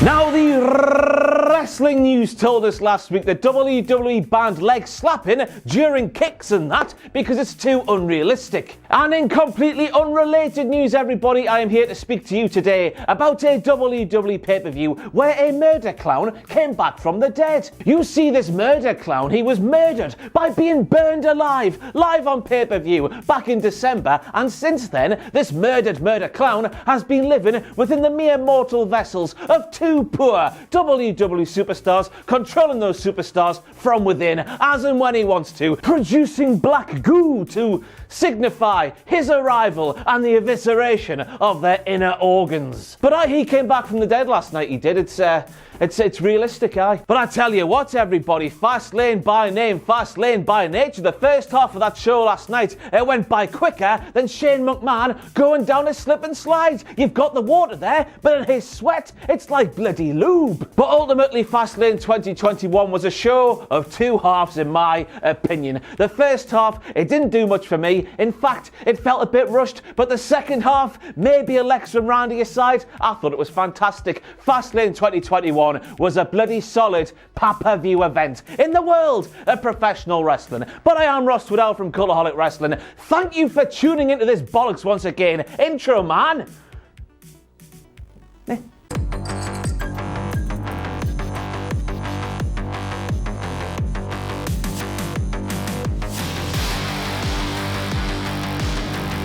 Now, the wrestling news told us last week that WWE banned leg slapping during kicks and that because it's too unrealistic. And in completely unrelated news, everybody, I am here to speak to you today about a WWE pay-per-view where a murder clown came back from the dead. You see, this murder clown, he was murdered by being burned alive, live on pay-per-view back in December, and since then, this murder clown has been living within the mere mortal vessels of two poor WWE superstars, controlling those superstars from within as and when he wants to, producing black goo to signify his arrival and the evisceration of their inner organs. But he came back from the dead last night, he did. It's realistic, aye. But I tell you what, everybody, Fastlane by name, Fastlane by nature. The first half of that show last night, it went by quicker than Shane McMahon going down a slip and slide. You've got the water there, but in his sweat, it's like bloody lube. But ultimately, Fastlane 2021 was a show of two halves, in my opinion. The first half, it didn't do much for me. In fact, it felt a bit rushed, but the second half, maybe a Lex from Randy aside, I thought it was fantastic. Fastlane 2021 was a bloody solid pay-per-view event in the world of professional wrestling. But I am Ross Woodell from Cultaholic Wrestling. Thank you for tuning into this bollocks once again. Intro, man.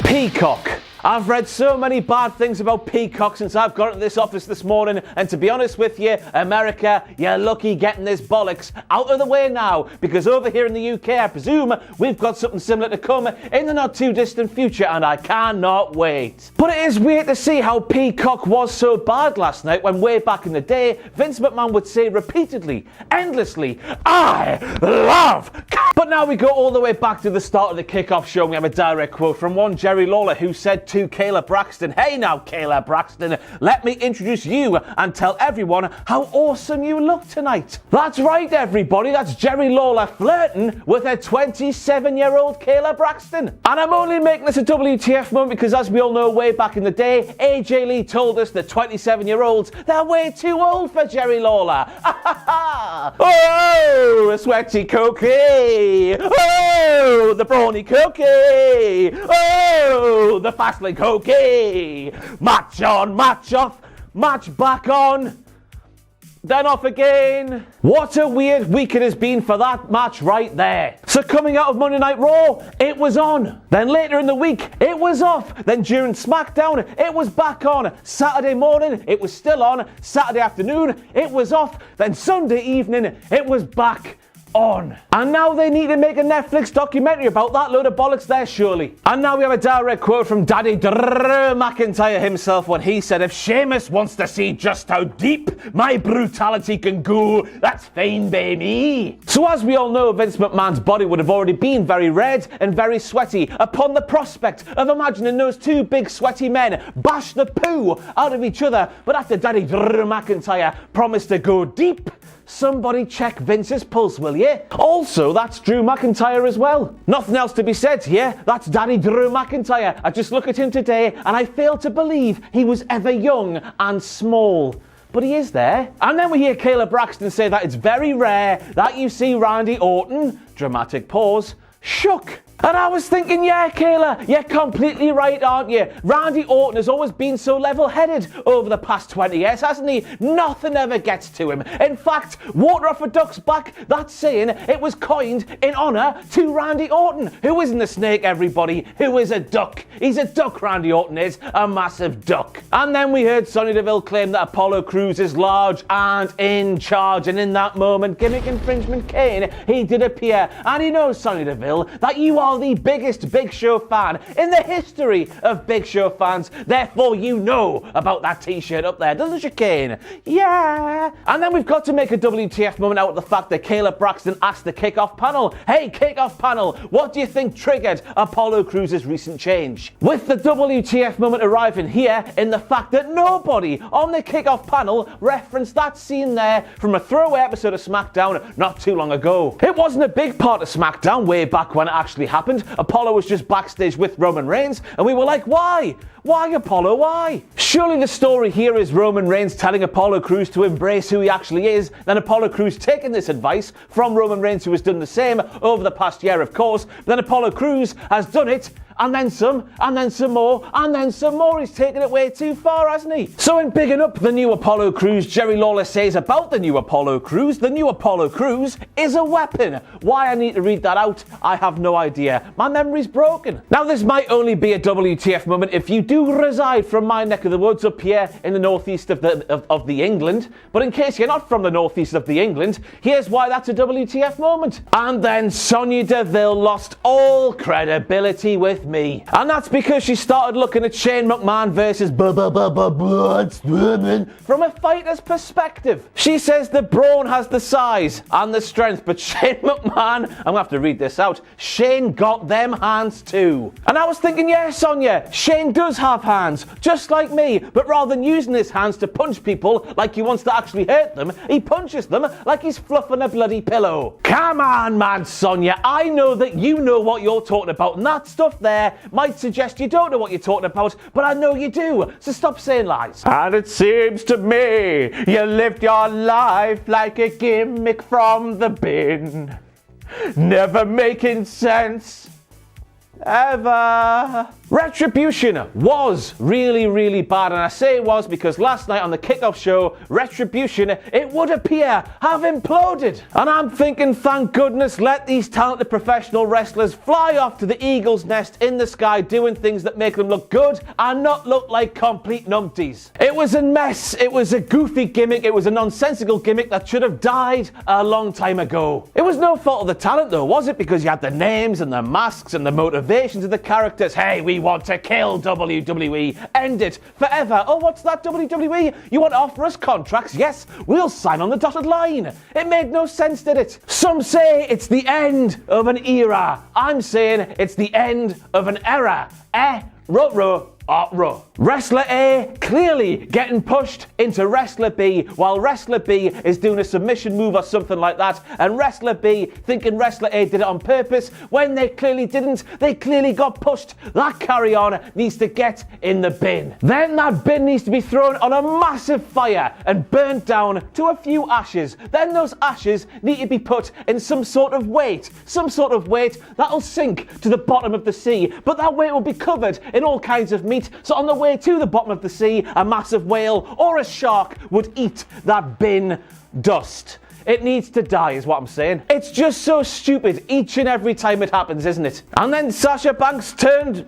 Peacock. I've read so many bad things about Peacock since I've got into this office this morning, and to be honest with you, America, you're lucky getting this bollocks out of the way now, because over here in the UK, I presume, we've got something similar to come in the not too distant future, and I cannot wait. But it is weird to see how Peacock was so bad last night when way back in the day, Vince McMahon would say repeatedly, endlessly, I love. But now we go all the way back to the start of the Kickoff show, and we have a direct quote from one Jerry Lawler who said to Kayla Braxton, "Hey now, Kayla Braxton, let me introduce you and tell everyone how awesome you look tonight." That's right, everybody, that's Jerry Lawler flirting with a 27-year-old Kayla Braxton. And I'm only making this a WTF moment because, as we all know, way back in the day, AJ Lee told us that 27-year-olds, they're way too old for Jerry Lawler. Oh, a sweaty cookie. Oh, the brawny cookie. Oh, the Fastlane cookie. Match on, match off, match back on, then off again. What a weird week it has been for that match right there. So coming out of Monday Night Raw, it was on. Then later in the week, it was off. Then during SmackDown, it was back on. Saturday morning, it was still on. Saturday afternoon, it was off. Then Sunday evening, it was back on. And now they need to make a Netflix documentary about that load of bollocks there, surely. And now we have a direct quote from Daddy Drew McIntyre himself when he said, "If Sheamus wants to see just how deep my brutality can go, that's fine by me." So as we all know, Vince McMahon's body would have already been very red and very sweaty upon the prospect of imagining those two big sweaty men bash the poo out of each other. But after Daddy Drew McIntyre promised to go deep, somebody check Vince's pulse, will you? Also, that's Drew McIntyre as well. Nothing else to be said here. That's Daddy Drew McIntyre. I just look at him today and I fail to believe he was ever young and small. But he is there. And then we hear Kayla Braxton say that it's very rare that you see Randy Orton, dramatic pause, shook. And I was thinking, yeah, Kayla, you're completely right, aren't you? Randy Orton has always been so level-headed over the past 20 years, hasn't he? Nothing ever gets to him. In fact, water off a duck's back, that saying, it was coined in honour to Randy Orton. Who isn't a snake, everybody? Who is a duck? He's a duck, Randy Orton is. A massive duck. And then we heard Sonia Deville claim that Apollo Crews is large and in charge. And in that moment, gimmick infringement Kane, he did appear. And he knows, Sonia Deville, that you are the biggest Big Show fan in the history of Big Show fans. Therefore, you know about that t-shirt up there, doesn't you, Kane? Yeah. And then we've got to make a WTF moment out of the fact that Kayla Braxton asked the Kickoff panel, "Hey, Kickoff panel, what do you think triggered Apollo Crews' recent change?" With the WTF moment arriving here in the fact that nobody on the Kickoff panel referenced that scene there from a throwaway episode of SmackDown not too long ago. It wasn't a big part of SmackDown way back when it actually happened. happened. Apollo was just backstage with Roman Reigns, and we were like, why? Why, Apollo, why? Surely the story here is Roman Reigns telling Apollo Crews to embrace who he actually is, then Apollo Crews taking this advice from Roman Reigns, who has done the same over the past year, of course. Then Apollo Crews has done it, and then some, and then some more, and then some more. He's taken it way too far, hasn't he? So in bigging up the new Apollo Crews, Jerry Lawler says about the new Apollo Crews is a weapon. Why I need to read that out, I have no idea. My memory's broken. Now, this might only be a WTF moment if you do reside from my neck of the woods up here in the northeast of the England. But in case you're not from the northeast of the England, here's why that's a WTF moment. And then Sonia Deville lost all credibility with me. And that's because she started looking at Shane McMahon versus Braun Strowman from a fighter's perspective. She says that Braun has the size and the strength, but Shane McMahon, I'm gonna have to read this out, Shane got them hands too. And I was thinking, yeah, Sonia, Shane does have hands, just like me, but rather than using his hands to punch people like he wants to actually hurt them, he punches them like he's fluffing a bloody pillow. Come on, man, Sonia, I know that you know what you're talking about, and that stuff there might suggest you don't know what you're talking about, but I know you do, so stop saying lies. And it seems to me you lived your life like a gimmick from the bin, never making sense ever. Retribution was really bad, and I say it was because last night on the Kickoff show, Retribution, it would appear, have imploded. And I'm thinking, thank goodness, let these talented professional wrestlers fly off to the eagle's nest in the sky, doing things that make them look good and not look like complete numpties. It was a mess, it was a goofy gimmick, it was a nonsensical gimmick that should have died a long time ago. It was no fault of the talent though, was it? Because you had the names and the masks and the motivations of the characters. Hey, we want to kill WWE. End it forever. Oh, what's that, WWE? You want to offer us contracts? Yes, we'll sign on the dotted line. It made no sense, did it? Some say it's the end of an era. I'm saying it's the end of an era. Wrestler A clearly getting pushed into Wrestler B, while Wrestler B is doing a submission move or something like that, and Wrestler B thinking Wrestler A did it on purpose when they clearly didn't. They clearly got pushed. That carry-on needs to get in the bin. Then that bin needs to be thrown on a massive fire and burnt down to a few ashes. Then those ashes need to be put in some sort of weight that'll sink to the bottom of the sea, but that weight will be covered in all kinds of meat, so on the way to the bottom of the sea, a massive whale or a shark would eat that bin dust. It needs to die, is what I'm saying. It's just so stupid each and every time it happens, isn't it? And then Sasha Banks turned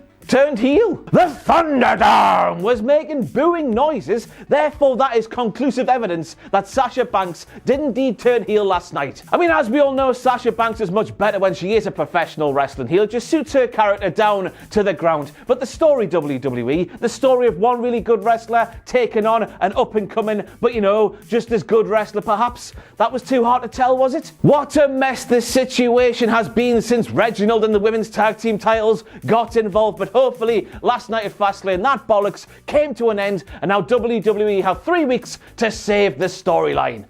heel. The Thunderdome was making booing noises, therefore that is conclusive evidence that Sasha Banks did indeed turn heel last night. I mean, as we all know, Sasha Banks is much better when she is a professional wrestling heel. It just suits her character down to the ground. But the story, WWE, the story of one really good wrestler taking on an up-and-coming, but you know, just as good wrestler perhaps, that was too hard to tell, was it? What a mess this situation has been since Reginald and the women's tag team titles got involved, but hopefully, last night at Fastlane, that bollocks came to an end, and now WWE have 3 weeks to save the storyline.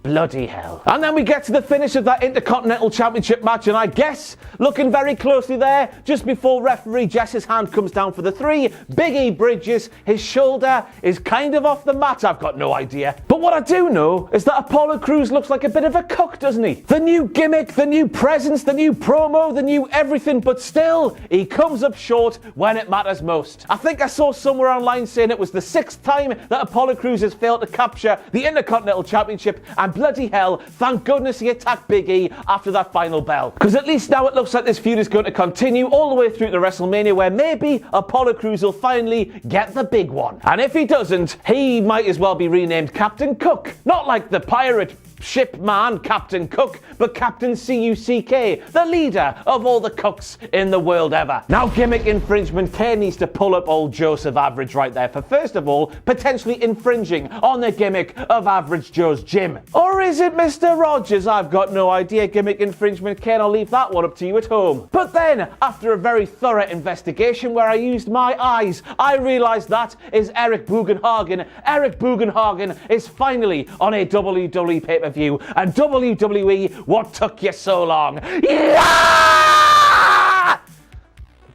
Bloody hell. And then we get to the finish of that Intercontinental Championship match, and I guess, looking very closely there, just before referee Jess's hand comes down for the 3, Big E bridges, his shoulder is kind of off the mat, I've got no idea. But what I do know is that Apollo Crews looks like a bit of a cook, doesn't he? The new gimmick, the new presence, the new promo, the new everything, but still, he comes up short when it matters most. I think I saw somewhere online saying it was the 6th time that Apollo Crews has failed to capture the Intercontinental Championship, and bloody hell, thank goodness he attacked Big E after that final bell. Because at least now it looks like this feud is going to continue all the way through to WrestleMania, where maybe Apollo Crews will finally get the big one. And if he doesn't, he might as well be renamed Captain Cook. Not like the pirate ship man, Captain Cook, but Captain C-U-C-K, the leader of all the cooks in the world ever. Now, gimmick infringement, K needs to pull up old Joseph Average right there for, first of all, potentially infringing on the gimmick of Average Joe's gym. Or is it Mr. Rogers? I've got no idea. Gimmick infringement, Ken, I'll leave that one up to you at home. But then, after a very thorough investigation where I used my eyes, I realised that is Eric Bugenhagen. Eric Bugenhagen is finally on a WWE pay-per-view. And WWE, what took you so long? Yeah!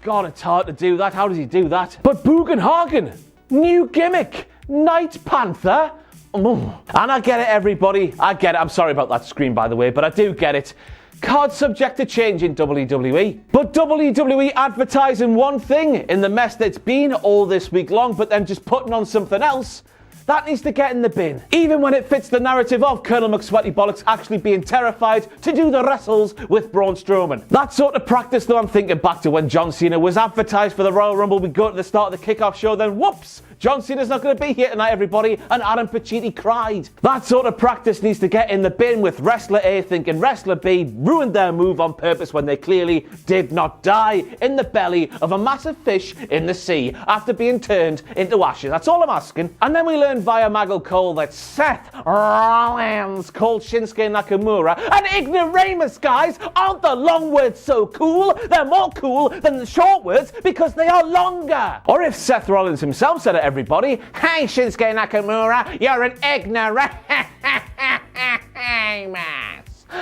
God, it's hard to do that. How does he do that? But Bugenhagen, new gimmick, Night Panther. And I get it, everybody. I get it. I'm sorry about that screen, by the way, but I do get it. Cards subject to change in WWE. But WWE advertising one thing in the mess that's been all this week long, but then just putting on something else, that needs to get in the bin. Even when it fits the narrative of Colonel McSweaty Bollocks actually being terrified to do the wrestles with Braun Strowman. That sort of practice, though, I'm thinking back to when John Cena was advertised for the Royal Rumble. We go to the start of the Kickoff show, then whoops, John Cena's not going to be here tonight, everybody, and Adam Pacitti cried. That sort of practice needs to get in the bin, with Wrestler A thinking Wrestler B ruined their move on purpose when they clearly did not die in the belly of a massive fish in the sea after being turned into ashes. That's all I'm asking. And then we learn via Maggle Cole that Seth Rollins called Shinsuke Nakamura an ignoramus, guys. Aren't the long words so cool? They're more cool than the short words because they are longer. Or if Seth Rollins himself said it, everybody, hey Shinsuke Nakamura, you're an ignoramus.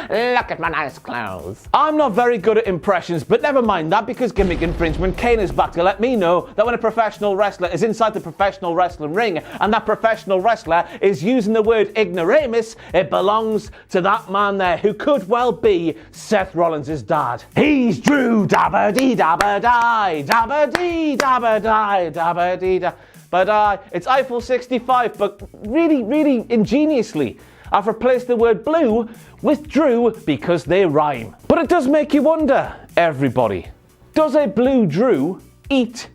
Look at my nice clothes. I'm not very good at impressions, but never mind that, because gimmick infringement, Kane is back to let me know that when a professional wrestler is inside the professional wrestling ring and that professional wrestler is using the word ignoramus, it belongs to that man there, who could well be Seth Rollins' dad. He's Drew Dabba-dee Dabba-die, Dabba-dee Dabba-die, Dabba-dee Dabba-die. But it's Eiffel 65, but really ingeniously, I've replaced the word blue with Drew because they rhyme. But it does make you wonder, everybody, does a blue Drew eat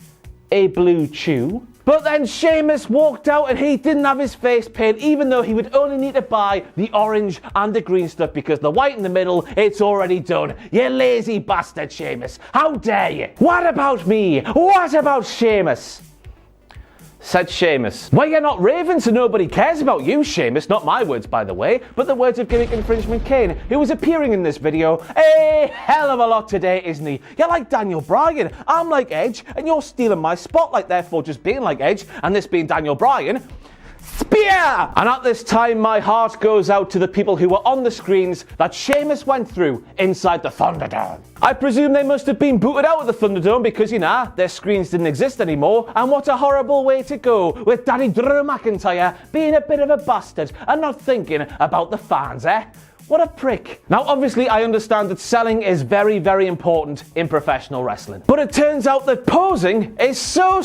a blue chew? But then Sheamus walked out and he didn't have his face paint, even though he would only need to buy the orange and the green stuff, because the white in the middle, it's already done. You lazy bastard, Sheamus. How dare you? What about me? What about Sheamus? Said Sheamus. Well, you're not raving, so nobody cares about you, Sheamus. Not my words, by the way, but the words of gimmick infringement Kane, who was appearing in this video a hell of a lot today, isn't he? You're like Daniel Bryan. I'm like Edge, and you're stealing my spotlight, therefore just being like Edge, and this being Daniel Bryan. Spear! And at this time, my heart goes out to the people who were on the screens that Sheamus went through inside the Thunderdome. I presume they must have been booted out of the Thunderdome because, you know, their screens didn't exist anymore. And what a horrible way to go, with Daddy Drew McIntyre being a bit of a bastard and not thinking about the fans, eh? What a prick. Now, obviously, I understand that selling is very important in professional wrestling. But it turns out that posing is so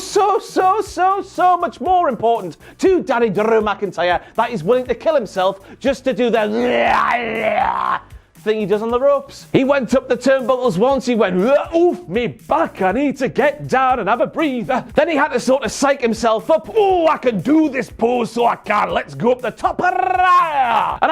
much more important to Daddy Drew McIntyre that he's willing to kill himself just to do the thing he does on the ropes. He went up the turnbuckles once, he went, oof, me back, I need to get down and have a breather. Then he had to sort of psych himself up. Oh, I can do this pose, so I can. Let's go up the top. And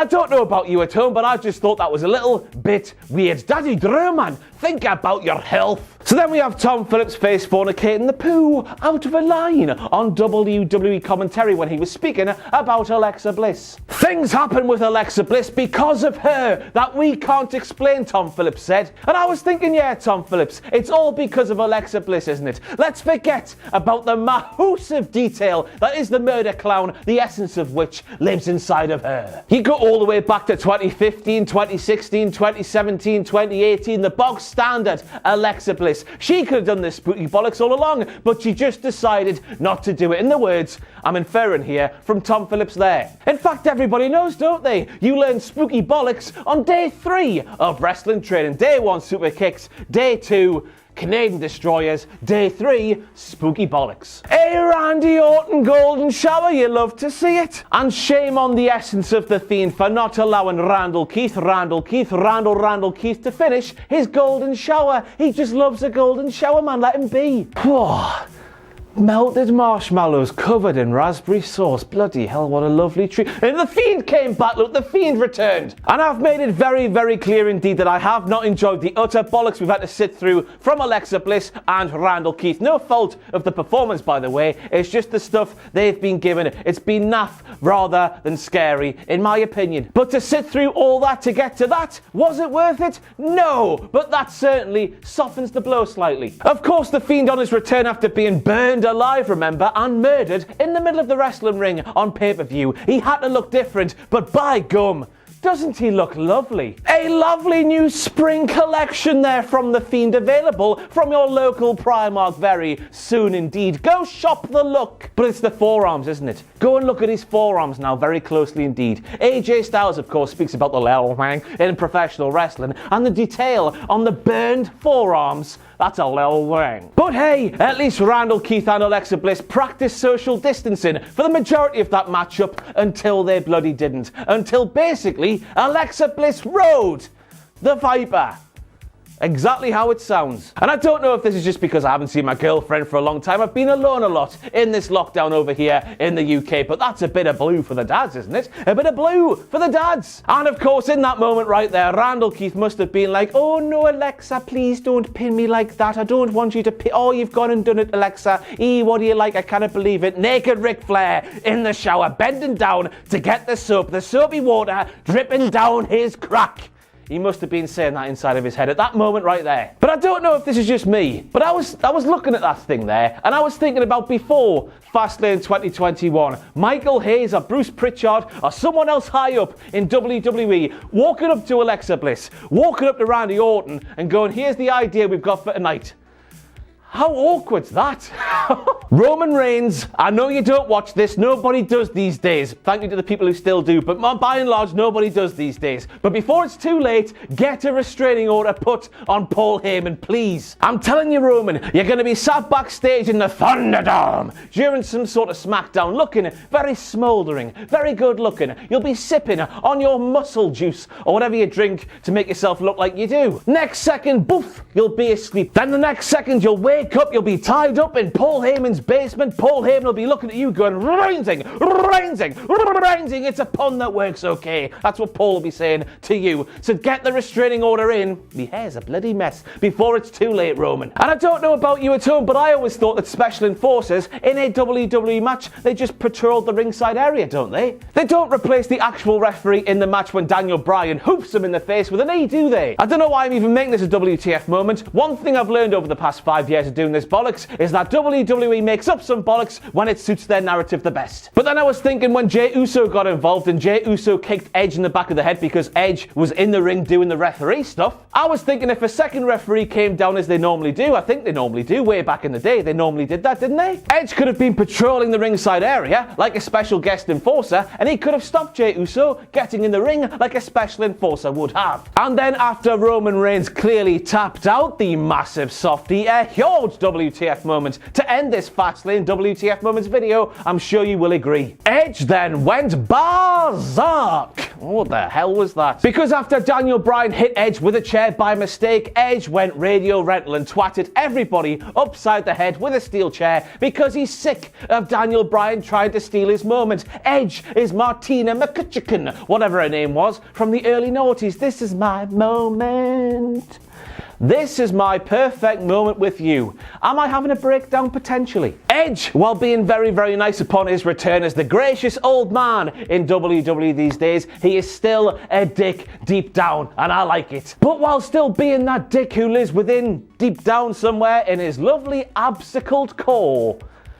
I don't know about you at home, but I just thought that was a little bit weird. Daddy Drew, man, think about your health. So then we have Tom Phillips face fornicating the poo out of a line on WWE commentary when he was speaking about Alexa Bliss. Things happen with Alexa Bliss because of her that we can't explain, Tom Phillips said. And I was thinking, yeah, Tom Phillips, it's all because of Alexa Bliss, isn't it? Let's forget about the massive detail that is the murder clown, the essence of which lives inside of her. You go all the way back to 2015, 2016, 2017, 2018, the bog standard Alexa Bliss. She could have done this spooky bollocks all along, but she just decided not to do it. In the words, I'm inferring here, from Tom Phillips there. In fact, everybody knows, don't they? You learn spooky bollocks on day 3 of wrestling training. Day 1, super kicks. Day 2, Canadian destroyers. Day 3, spooky bollocks. A Randy Orton golden shower, you love to see it. And shame on the essence of the Fiend for not allowing Randall Keith to finish his golden shower. He just loves a golden shower, man, let him be. Melted marshmallows covered in raspberry sauce. Bloody hell, what a lovely treat. And the Fiend came back, look, the Fiend returned. And I've made it very clear indeed that I have not enjoyed the utter bollocks we've had to sit through from Alexa Bliss and Randall Keith. No fault of the performance, by the way. It's just the stuff they've been given. It's been naff rather than scary, in my opinion. But to sit through all that to get to that, was it worth it? No, but that certainly softens the blow slightly. Of course, the Fiend on his return after being burned alive, remember, and murdered in the middle of the wrestling ring on pay-per-view. He had to look different, but by gum, Doesn't he look lovely? A lovely new spring collection there from the Fiend, available from your local Primark very soon indeed. Go shop the look. But it's the forearms, isn't it? Go and look at his forearms now very closely indeed. AJ Styles, of course, speaks about the lil wang in professional wrestling, and the detail on the burned forearms. That's a lil wang. But hey, at least Randall Keith and Alexa Bliss practiced social distancing for the majority of that matchup until they bloody didn't. Until basically Alexa Bliss rode the Viper. Exactly how it sounds. And I don't know if this is just because I haven't seen my girlfriend for a long time. I've been alone a lot in this lockdown over here in the UK, but that's a bit of blue for the dads, isn't it? A bit of blue for the dads. And of course, in that moment right there, Randall Keith must have been like, oh no, Alexa, please don't pin me like that. I don't want you to pin. Oh, you've gone and done it, Alexa. What do you like? I cannot believe it. Naked Ric Flair in the shower, bending down to get the soap, the soapy water dripping down his crack. He must have been saying that inside of his head at that moment right there. But I don't know if this is just me, but I was looking at that thing there, and I was thinking about before Fastlane 2021, Michael Hayes or Bruce Pritchard or someone else high up in WWE walking up to Alexa Bliss, walking up to Randy Orton and going, here's the idea we've got for tonight. How awkward's that? Roman Reigns, I know you don't watch this, nobody does these days. Thank you to the people who still do, but by and large, nobody does these days. But before it's too late, get a restraining order put on Paul Heyman, please. I'm telling you, Roman, you're going to be sat backstage in the Thunderdome during some sort of SmackDown, looking very smouldering, very good looking. You'll be sipping on your muscle juice or whatever you drink to make yourself look like you do. Next second, boof, you'll be asleep. Then the next second, you'll wake up, you'll be tied up in Paul Heyman's basement. Paul Heyman will be looking at you going, Reinsing, it's a pun that works okay. That's what Paul will be saying to you. So get the restraining order in. My hair's a bloody mess before it's too late, Roman. And I don't know about you at home, but I always thought that special enforcers in a WWE match, they just patrol the ringside area, don't they? They don't replace the actual referee in the match when Daniel Bryan hoops him in the face with an knee, do they? I don't know why I'm even making this a WTF moment. One thing I've learned over the past 5 years of doing this bollocks is that WWE makes up some bollocks when it suits their narrative the best. But then I was thinking when Jey Uso got involved and Jey Uso kicked Edge in the back of the head because Edge was in the ring doing the referee stuff, I was thinking if a second referee came down as they normally do, I think they normally do, way back in the day, they normally did that, didn't they? Edge could have been patrolling the ringside area like a special guest enforcer, and he could have stopped Jey Uso getting in the ring like a special enforcer would have. And then after Roman Reigns clearly tapped out the massive softie, a huge WTF moment to end this Fastlane WTF Moments video, I'm sure you will agree. Edge then went berserk. What the hell was that? Because after Daniel Bryan hit Edge with a chair by mistake, Edge went radio rental and twatted everybody upside the head with a steel chair because he's sick of Daniel Bryan trying to steal his moment. Edge is Martina McCutcheon, whatever her name was, from the early noughties. This is my moment. This is my perfect moment with you. Am I having a breakdown potentially? Edge, while being very, very nice upon his return as the gracious old man in WWE these days, he is still a dick deep down, and I like it. But while still being that dick who lives within, deep down somewhere in his lovely absicled core,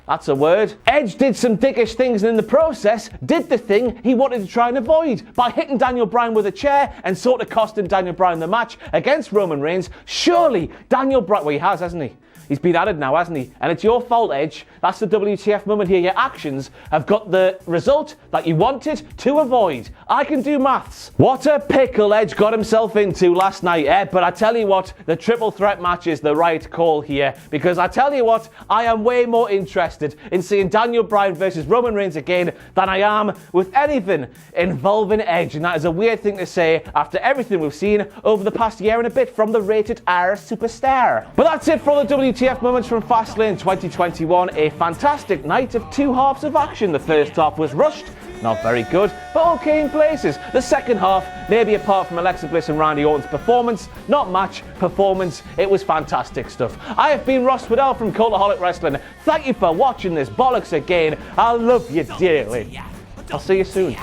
that's a word, Edge did some dickish things and in the process did the thing he wanted to try and avoid by hitting Daniel Bryan with a chair and sort of costing Daniel Bryan the match against Roman Reigns. Surely Daniel Bryan, well, he has, hasn't he? He's been added now, hasn't he? And it's your fault, Edge. That's the WTF moment here. Your actions have got the result that you wanted to avoid. I can do maths. What a pickle Edge got himself into last night, But I tell you what, the triple threat match is the right call here. Because I tell you what, I am way more interested in seeing Daniel Bryan versus Roman Reigns again than I am with anything involving Edge. And that is a weird thing to say after everything we've seen over the past year and a bit from the rated R superstar. But that's it for the WTF Moments from Fastlane 2021. A fantastic night of two halves of action. The first half was rushed, not very good, but okay in places. The second half, maybe apart from Alexa Bliss and Randy Orton's performance, not match, performance, it was fantastic stuff. I have been Ross Waddell from Cultaholic Wrestling. Thank you for watching this bollocks again. I love you dearly. I'll see you soon.